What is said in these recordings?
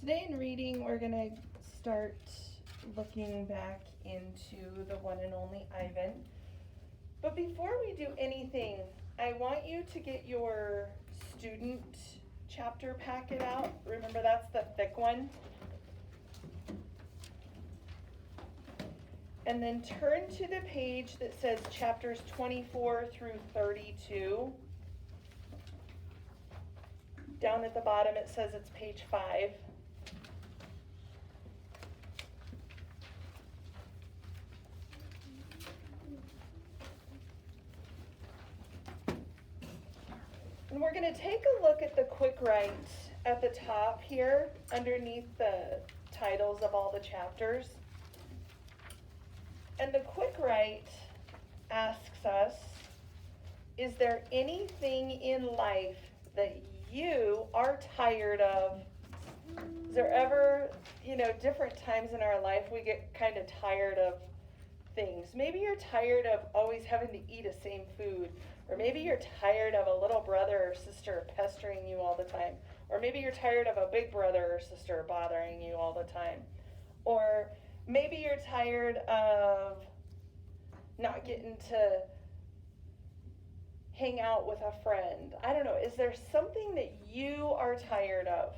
Today in reading, we're going to start looking back into the one and only Ivan. But before we do anything, I want you to get your student chapter packet out. Remember, that's the thick one. And then turn to the page that says chapters 24 through 32. Down at the bottom, it says it's page 5. And we're going to take a look at the quick write at the top here, underneath the titles of all the chapters. And the quick write asks us, is there anything in life that you are tired of? Is there ever, different times in our life we get kind of tired of things? Maybe you're tired of always having to eat the same food. Or maybe you're tired of a little brother or sister pestering you all the time. Or maybe you're tired of a big brother or sister bothering you all the time. Or maybe you're tired of not getting to hang out with a friend. I don't know. Is there something that you are tired of?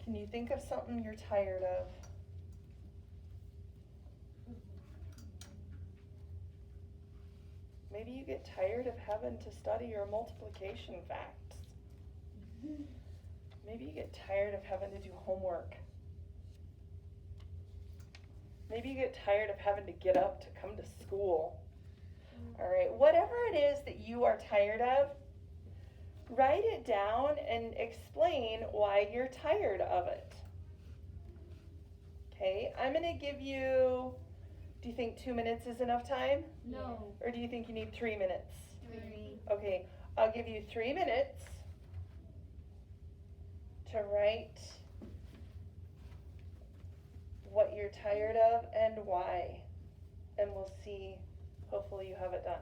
Can you think of something you're tired of? Maybe you get tired of having to study your multiplication facts. Maybe you get tired of having to do homework. Maybe you get tired of having to get up to come to school. All right, whatever it is that you are tired of, write it down and explain why you're tired of it. Okay, I'm going to give you, do you think 2 minutes is enough time? No. Or do you think you need 3 minutes? 3. Okay, I'll give you 3 minutes to write what you're tired of and why. And we'll see, hopefully you have it done.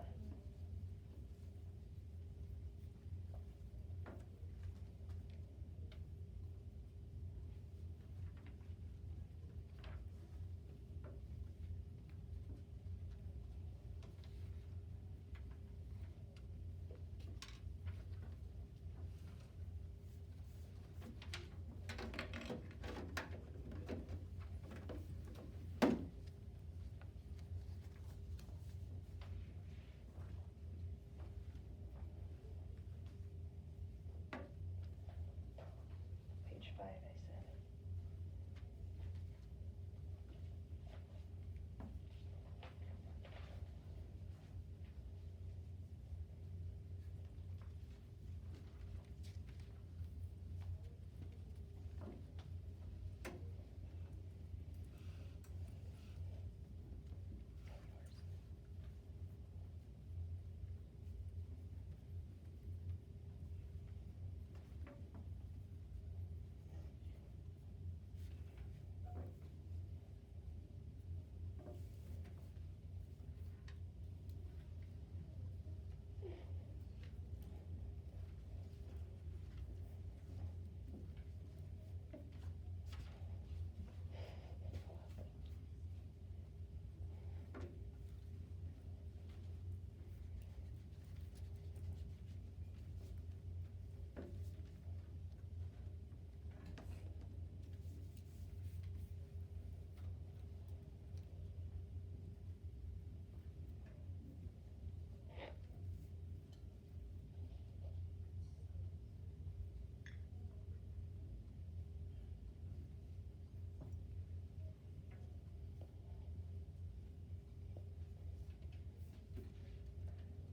Page 5, I said.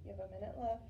You have a minute left.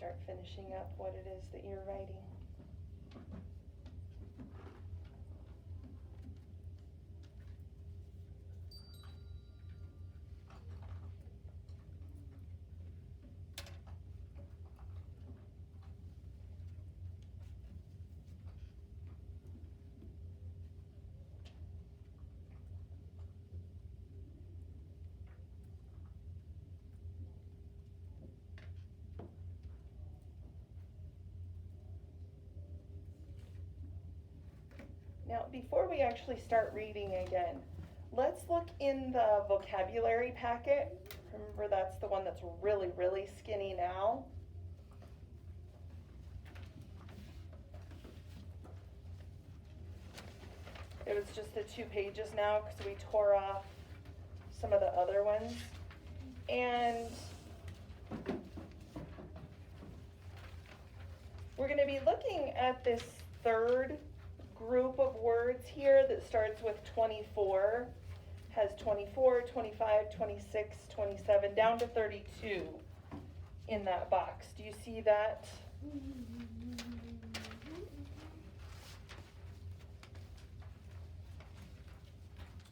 start finishing up what it is that you're writing. Now, before we actually start reading again, let's look in the vocabulary packet. Remember, that's the one that's really, really skinny now. It was just the 2 pages now because we tore off some of the other ones. And we're going to be looking at this third group of words here that starts with 24, has 24, 25, 26, 27, down to 32 in that box. Do you see that?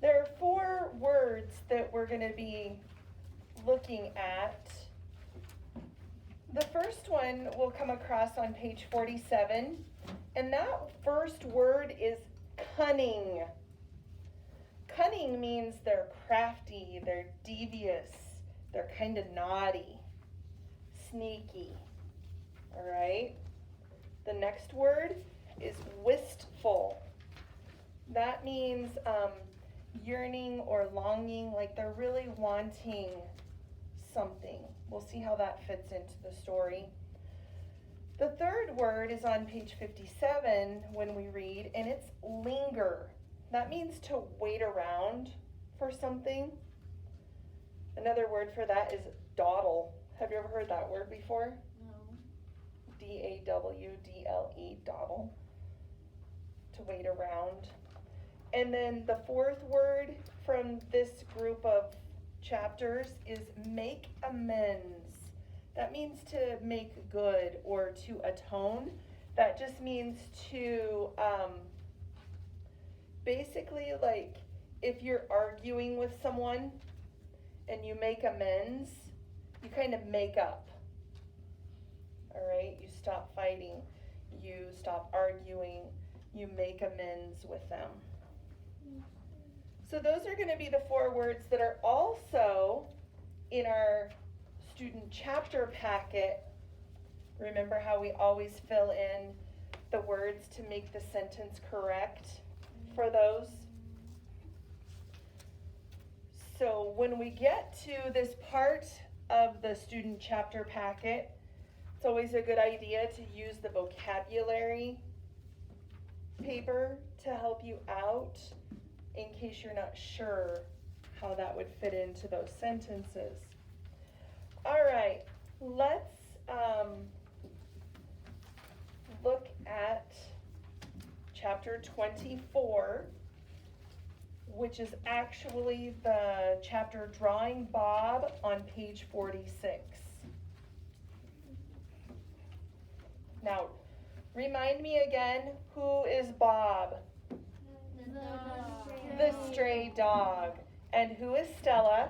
There are 4 words that we're going to be looking at. The first one we'll come across on page 47, and that first word is cunning. Cunning means they're crafty, they're devious, they're kind of naughty, sneaky. All right? The next word is wistful. That means yearning or longing, like they're really wanting something. We'll see how that fits into the story. The third word is on page 57 when we read, and it's linger. That means to wait around for something. Another word for that is dawdle. Have you ever heard that word before? No. D-A-W-D-L-E, dawdle. To wait around. And then the fourth word from this group of chapters is make amends. That means to make good or to atone. That just means to basically, like, if you're arguing with someone and you make amends, you kind of make up. All right? You stop fighting. You stop arguing. You make amends with them. So those are going to be the 4 words that are also in our student chapter packet. Remember how we always fill in the words to make the sentence correct for those? So when we get to this part of the student chapter packet, it's always a good idea to use the vocabulary paper to help you out in case you're not sure how that would fit into those sentences. All right, let's look at chapter 24, which is actually the chapter Drawing Bob on page 46. Now, remind me again, who is Bob? The stray dog. And who is Stella?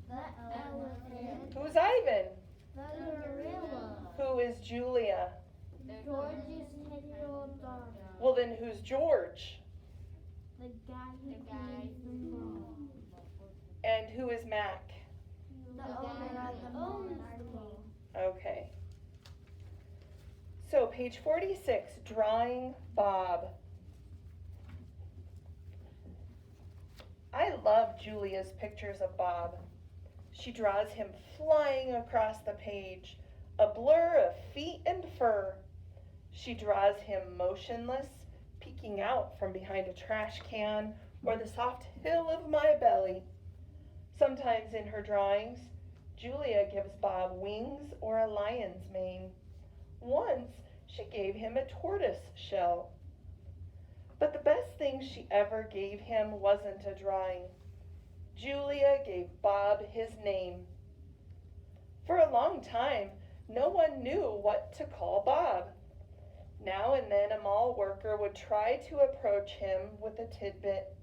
The elephant. Who's Ivan? The gorilla. Who is Julia? George's 10-year-old daughter. Well, then who's George? The guy who plays the ball. And who is Mac? The owner of the ball. Okay. So, page 46, Drawing Bob. I love Julia's pictures of Bob. She draws him flying across the page, a blur of feet and fur. She draws him motionless, peeking out from behind a trash can or the soft hill of my belly. Sometimes in her drawings, Julia gives Bob wings or a lion's mane. Once, she gave him a tortoise shell. But the best thing she ever gave him wasn't a drawing. Julia gave Bob his name. For a long time, No one knew what to call Bob. Now and then a mall worker would try to approach him with a tidbit.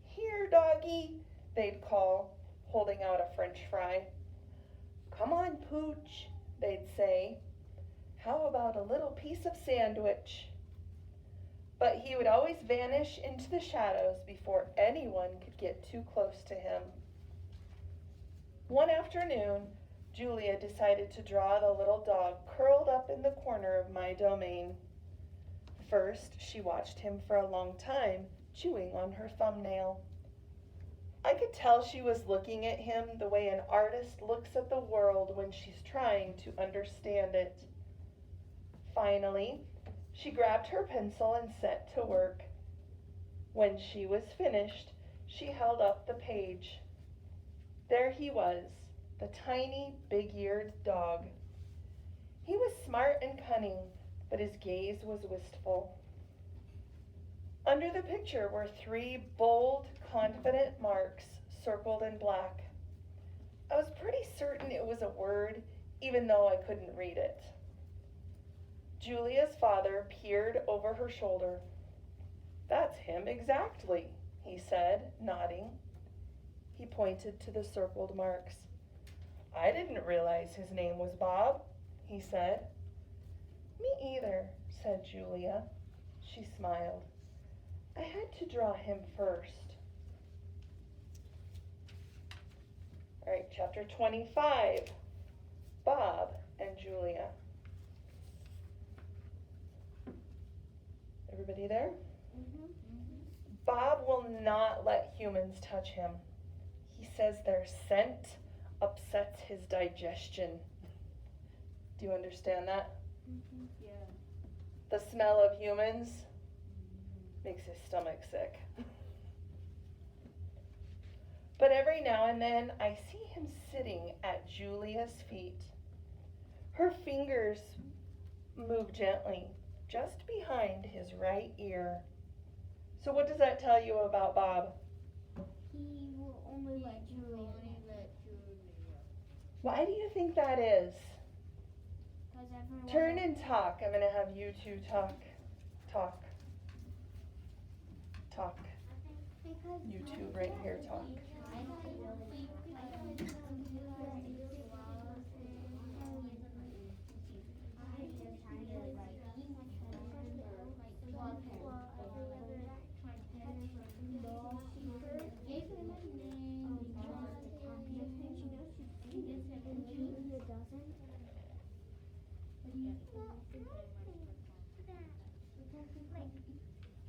"Here, doggy," they'd call, holding out a French fry. "Come on, Pooch," they'd say. "How about a little piece of sandwich?" But he would always vanish into the shadows before anyone could get too close to him. One afternoon, Julia decided to draw the little dog curled up in the corner of my domain. First, she watched him for a long time, chewing on her thumbnail. I could tell she was looking at him the way an artist looks at the world when she's trying to understand it. Finally, she grabbed her pencil and set to work. When she was finished, she held up the page. There he was, the tiny, big-eared dog. He was smart and cunning, but his gaze was wistful. Under the picture were 3 bold, confident marks circled in black. I was pretty certain it was a word, even though I couldn't read it. Julia's father peered over her shoulder. "That's him exactly," he said, nodding. He pointed to the circled marks. "I didn't realize his name was Bob," he said. "Me either," said Julia. She smiled. "I had to draw him first." All right, chapter 25, Bob and Julia. Everybody there? Bob will not let humans touch him. He says their scent upsets his digestion. Do you understand that? Yeah. The smell of humans makes his stomach sick. But every now and then I see him sitting at Julia's feet. Her fingers move gently just behind his right ear. So what does that tell you about Bob? He will only let Julia. Why do you think that is? Because everyone. Turn and talk. I'm going to have you two talk. You two right here talk.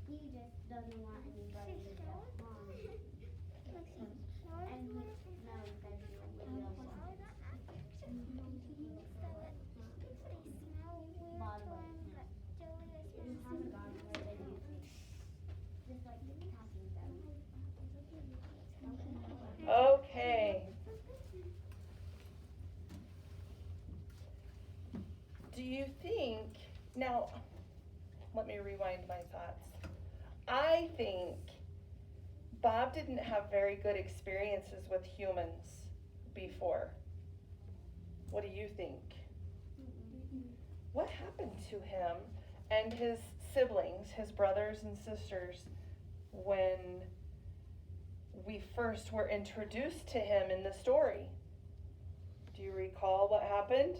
He just doesn't want anybody to get harmed. And he knows that you're with Okay. Do you think, now, let me rewind my thoughts. I think Bob didn't have very good experiences with humans before. What do you think? What happened to him and his siblings, his brothers and sisters, when we first were introduced to him in the story? Do you recall what happened?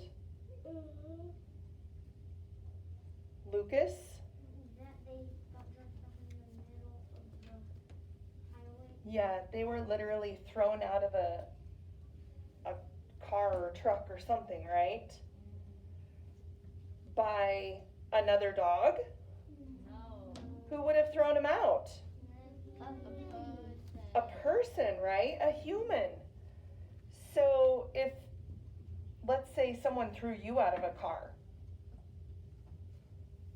Lucas? That they got dressed up in the middle of the highway. Yeah, they were literally thrown out of a car or truck or something, right? By another dog? No. Who would have thrown him out? A A person, right? A human. So if, let's say someone threw you out of a car,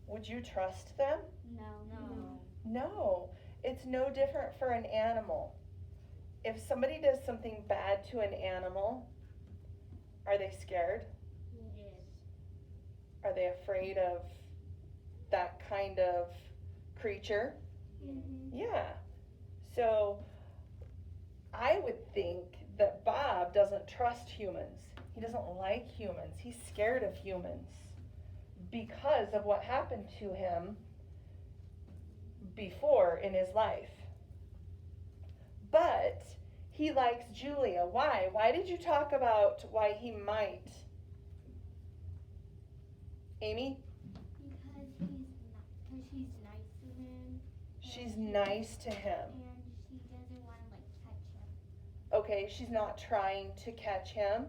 would you trust them? No. No. It's no different for an animal. If somebody does something bad to an animal, are they scared? Yes. Are they afraid of that kind of creature? Mm-hmm. Yeah. So I would think that Bob doesn't trust humans. He doesn't like humans. He's scared of humans because of what happened to him before in his life. But he likes Julia. Why? Why did you talk about why he might? Amy? Because she's nice to him. She's nice to him. And she doesn't want to catch him. Okay, she's not trying to catch him.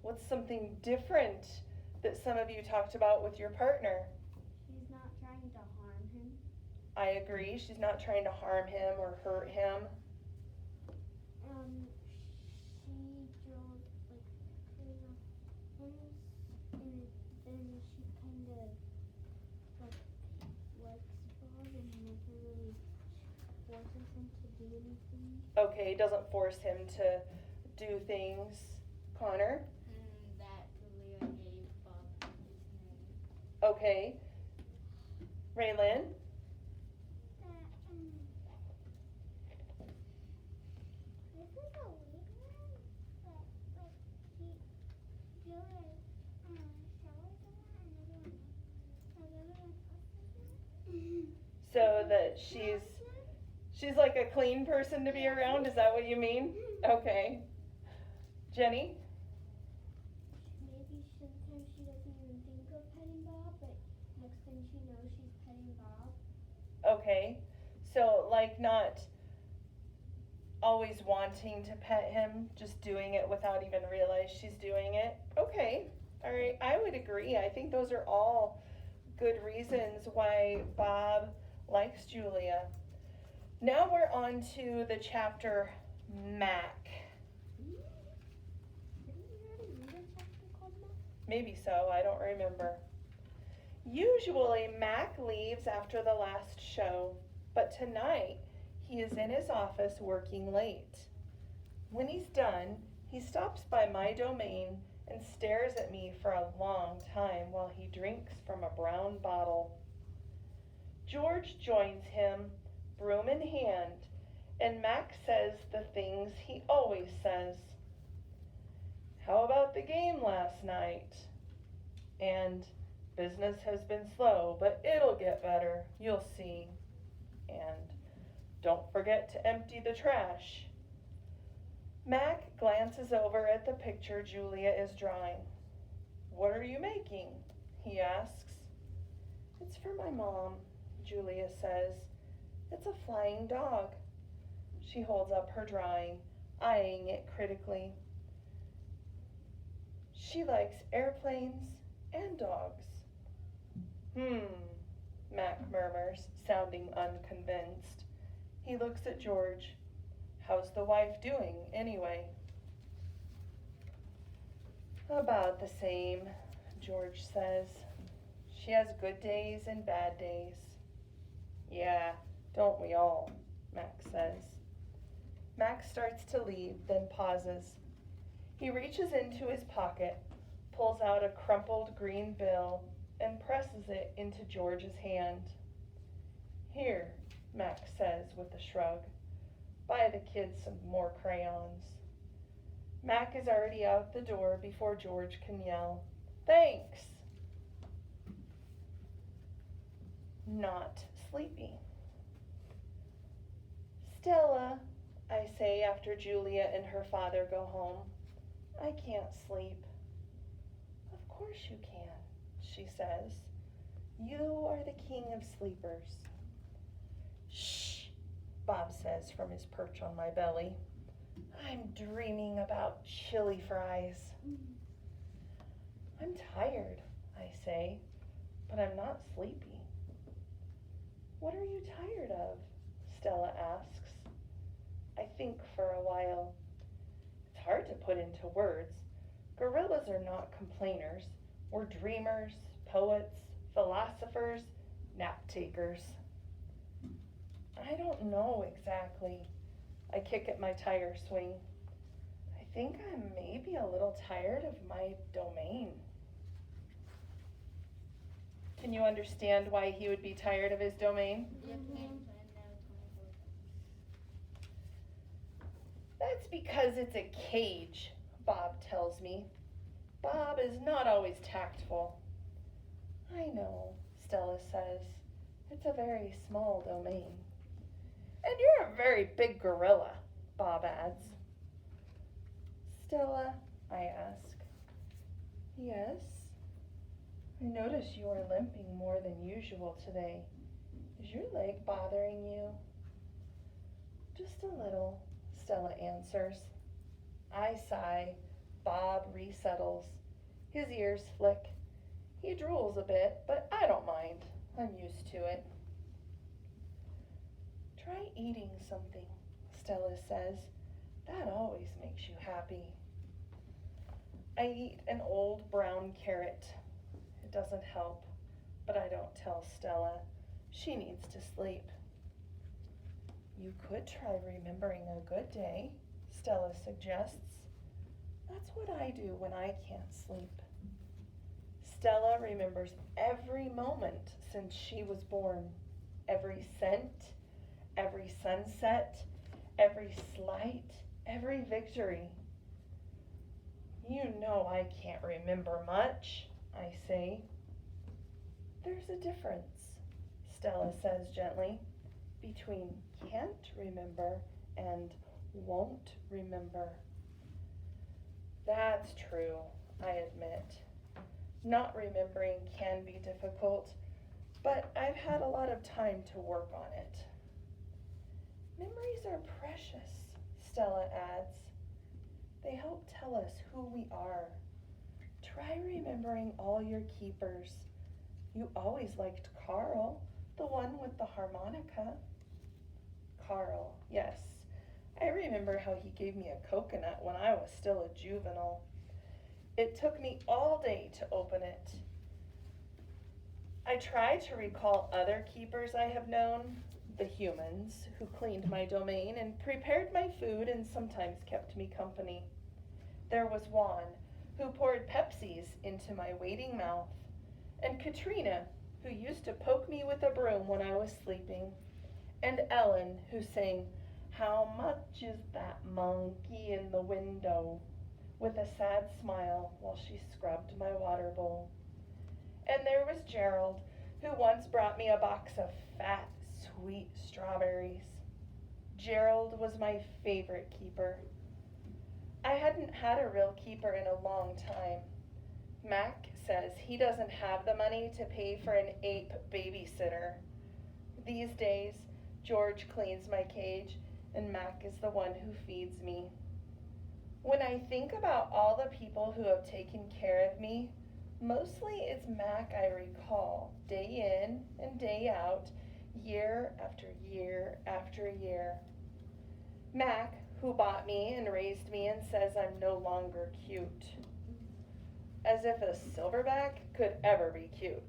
What's something different that some of you talked about with your partner? She's not trying to harm him. I agree. She's not trying to harm him or hurt him. She draws crayon things, and then she kind of likes Bob and never really forces him to do anything. Okay, doesn't force him to do things. Connor? That Julia gave Bob his name. Okay. Raylan? This is a weird one, but Julia showers a lot and everyone So that she's like a clean person to be around? Is that what you mean? Okay. Jenny? Maybe sometimes she doesn't even think of petting Bob, but next thing she knows, she's petting Bob. Okay. So like not always wanting to pet him, just doing it without even realize she's doing it. Okay. All right. I would agree. I think those are all good reasons why Bob likes Julia. Now we're on to the chapter Mac. Didn't you already read a chapter called Mac? Maybe so, I don't remember. Usually Mac leaves after the last show, but tonight he is in his office working late. When he's done, he stops by my domain and stares at me for a long time while he drinks from a brown bottle. George joins him, broom in hand, and Mac says the things he always says. How about the game last night? And business has been slow, but it'll get better, you'll see. And don't forget to empty the trash. Mac glances over at the picture Julia is drawing. What are you making? He asks. It's for my mom, Julia says. It's a flying dog. She holds up her drawing, eyeing it critically. She likes airplanes and dogs. Mac murmurs, sounding unconvinced. He looks at George. How's the wife doing, anyway? About the same, George says. She has good days and bad days. Yeah, don't we all, Mac says. Mac starts to leave, then pauses. He reaches into his pocket, pulls out a crumpled green bill, and presses it into George's hand. Here, Mac says with a shrug. Buy the kids some more crayons. Mac is already out the door before George can yell, Thanks! Not sleepy. Stella, I say after Julia and her father go home, I can't sleep. Of course you can, she says. You are the king of sleepers. Shh, Bob says from his perch on my belly. I'm dreaming about chili fries. I'm tired, I say, but I'm not sleepy. What are you tired of? Stella asks. I think for a while. It's hard to put into words. Gorillas are not complainers. We're dreamers, poets, philosophers, nap takers. I don't know exactly. I kick at my tire swing. I think I'm maybe a little tired of my domain. Can you understand why he would be tired of his domain? That's because it's a cage, Bob tells me. Bob is not always tactful. I know, Stella says. It's a very small domain. And you're a very big gorilla, Bob adds. Stella, I ask. Yes? I notice you are limping more than usual today. Is your leg bothering you? Just a little, Stella answers. I sigh. Bob resettles. His ears flick. He drools a bit, but I don't mind. I'm used to it. Try eating something, Stella says. That always makes you happy. I eat an old brown carrot. It doesn't help, but I don't tell Stella. She needs to sleep. You could try remembering a good day, Stella suggests. That's what I do when I can't sleep. Stella remembers every moment since she was born. Every scent, every sunset, every slight, every victory. You know I can't remember much, I say. There's a difference, Stella says gently, between can't remember and won't remember. That's true, I admit. Not remembering can be difficult, but I've had a lot of time to work on it. Memories are precious, Stella adds. They help tell us who we are. Try remembering all your keepers. You always liked Carl, the one with the harmonica. Carl, yes. I remember how he gave me a coconut when I was still a juvenile. It took me all day to open it. I try to recall other keepers I have known, the humans who cleaned my domain and prepared my food and sometimes kept me company. There was Juan, who poured Pepsis into my waiting mouth, and Katrina, who used to poke me with a broom when I was sleeping, and Ellen, who sang, "How much is that monkey in the window?" with a sad smile while she scrubbed my water bowl. And there was Gerald, who once brought me a box of fat, sweet strawberries. Gerald was my favorite keeper. I hadn't had a real keeper in a long time. Mac says he doesn't have the money to pay for an ape babysitter. These days, George cleans my cage, and Mac is the one who feeds me. When I think about all the people who have taken care of me, mostly it's Mac I recall, day in and day out, year after year after year. Mac, who bought me and raised me and says I'm no longer cute. As if a silverback could ever be cute.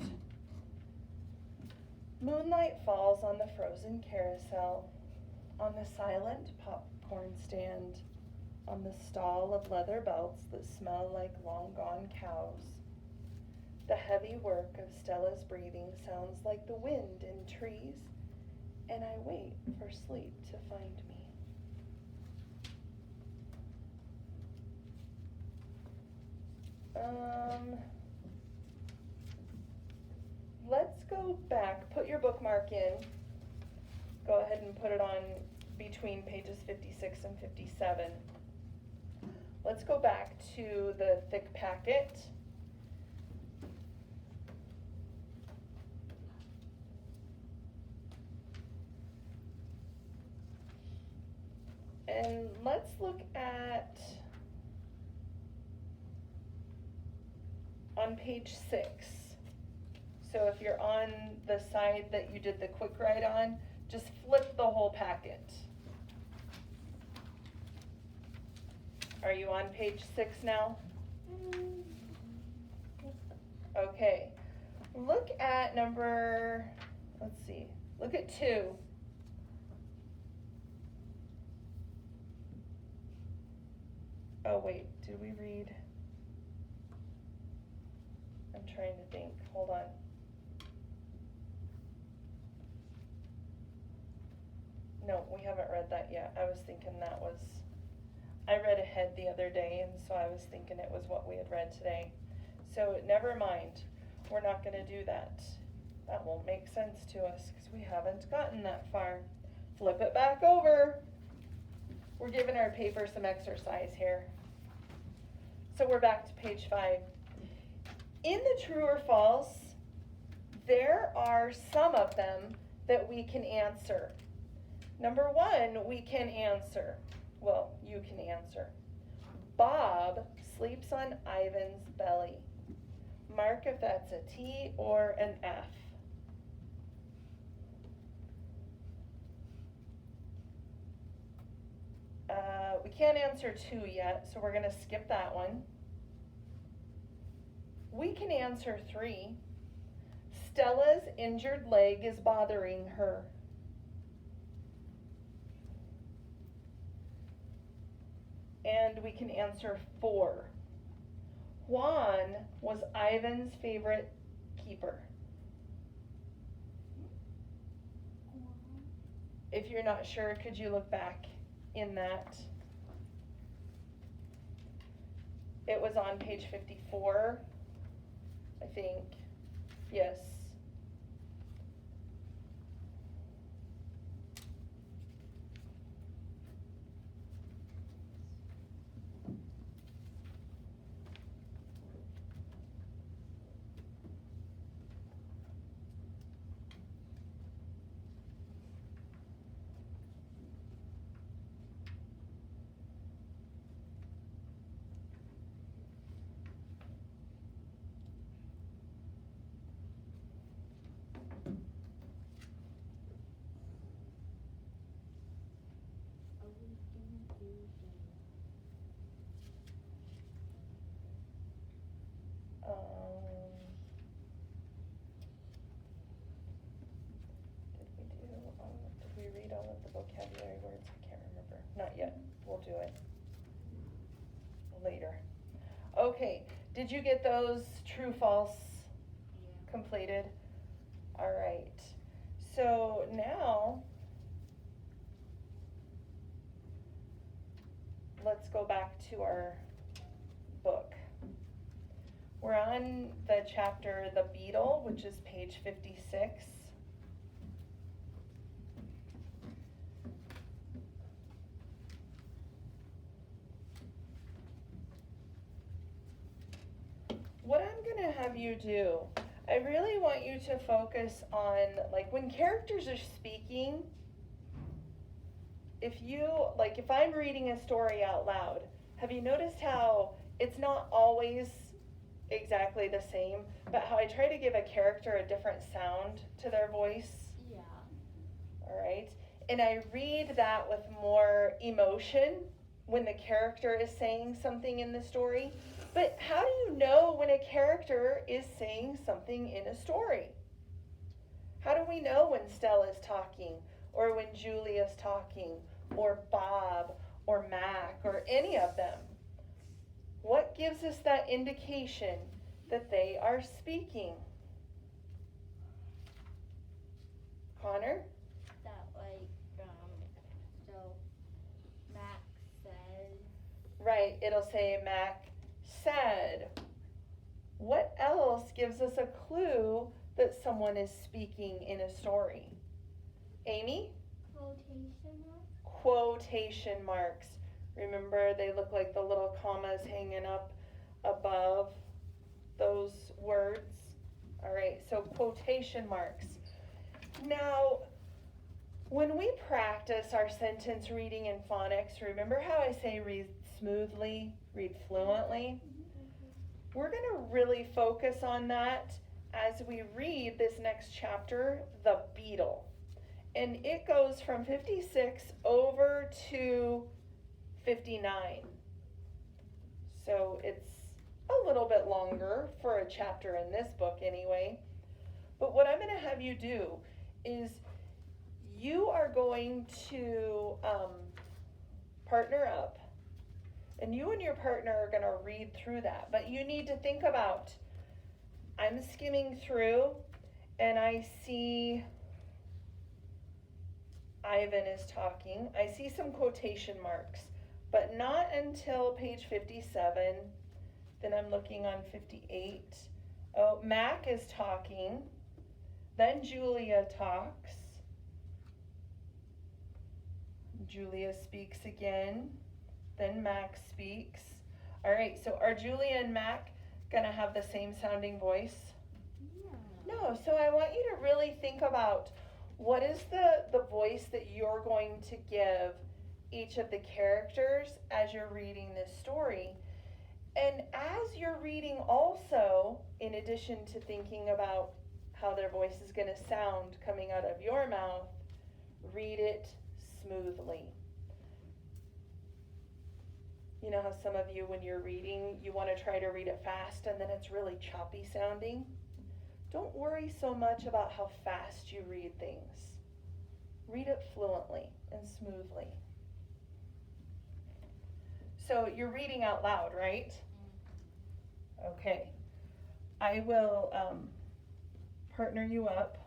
Moonlight falls on the frozen carousel, on the silent popcorn stand, on the stall of leather belts that smell like long-gone cows. The heavy work of Stella's breathing sounds like the wind in trees, and I wait for sleep to find me. Let's go back. Put your bookmark in. Go ahead and put it on between pages 56 and 57. Let's go back to the thick packet. And let's look at on page 6. So if you're on the side that you did the quick write on, just flip the whole packet. Are you on page 6 now? Okay. Look at look at 2. Oh wait, did we read? I'm trying to think, hold on. No, we haven't read that yet. I was thinking I read ahead the other day, and so I was thinking it was what we had read today. So never mind. We're not going to do that. That won't make sense to us because we haven't gotten that far. Flip it back over. We're giving our paper some exercise here. So we're back to page 5. In the true or false, there are some of them that we can answer. Number 1, we can answer. Well, you can answer. Bob sleeps on Ivan's belly. Mark if that's a T or an F. We can't answer 2 yet, so we're going to skip that one. We can answer 3. Stella's injured leg is bothering her. And we can answer 4. Juan was Ivan's favorite keeper. If you're not sure, could you look back in that? It was on page 54, I think. Yes. Did we read all of the vocabulary words? I can't remember. Not yet. We'll do it later. Okay, did you get those true, false completed? All right. So now, let's go back to our book. We're on the chapter The Beetle, which is page 56. What I'm going to have you do, I really want you to focus on, like, when characters are speaking, if I'm reading a story out loud, have you noticed how it's not always exactly the same, but how I try to give a character a different sound to their voice? Yeah. All right. And I read that with more emotion when the character is saying something in the story. But how do you know when a character is saying something in a story? How do we know when Stella's talking, or when Julia's talking, or Bob, or Mac, or any of them? What gives us that indication that they are speaking? Connor? That so Max said. Right, it'll say Mac said. What else gives us a clue that someone is speaking in a story? Amy? Quotation mark. Quotation marks. Remember, they look like the little commas hanging up above those words. All right, so quotation marks. Now, when we practice our sentence reading in phonics, remember how I say read smoothly, read fluently? We're going to really focus on that as we read this next chapter, The Beetle. And it goes from 56 over to 59. So it's a little bit longer for a chapter in this book anyway. But what I'm going to have you do is you are going to partner up. And you and your partner are going to read through that. But you need to think about, I'm skimming through and I see Ivan is talking. I see some quotation marks. but not until page 57. Then I'm looking on 58. Oh, Mac is talking. Then Julia talks. Julia speaks again. Then Mac speaks. All right, so are Julia and Mac gonna have the same sounding voice? No, so I want you to really think about what is the voice that you're going to give each of the characters as you're reading this story. And as you're reading also, in addition to thinking about how their voice is going to sound coming out of your mouth, read it smoothly. You know how some of you, when you're reading, you want to try to read it fast and then it's really choppy sounding? Don't worry so much about how fast you read things. Read it fluently and smoothly. So you're reading out loud, right? Okay. I will partner you up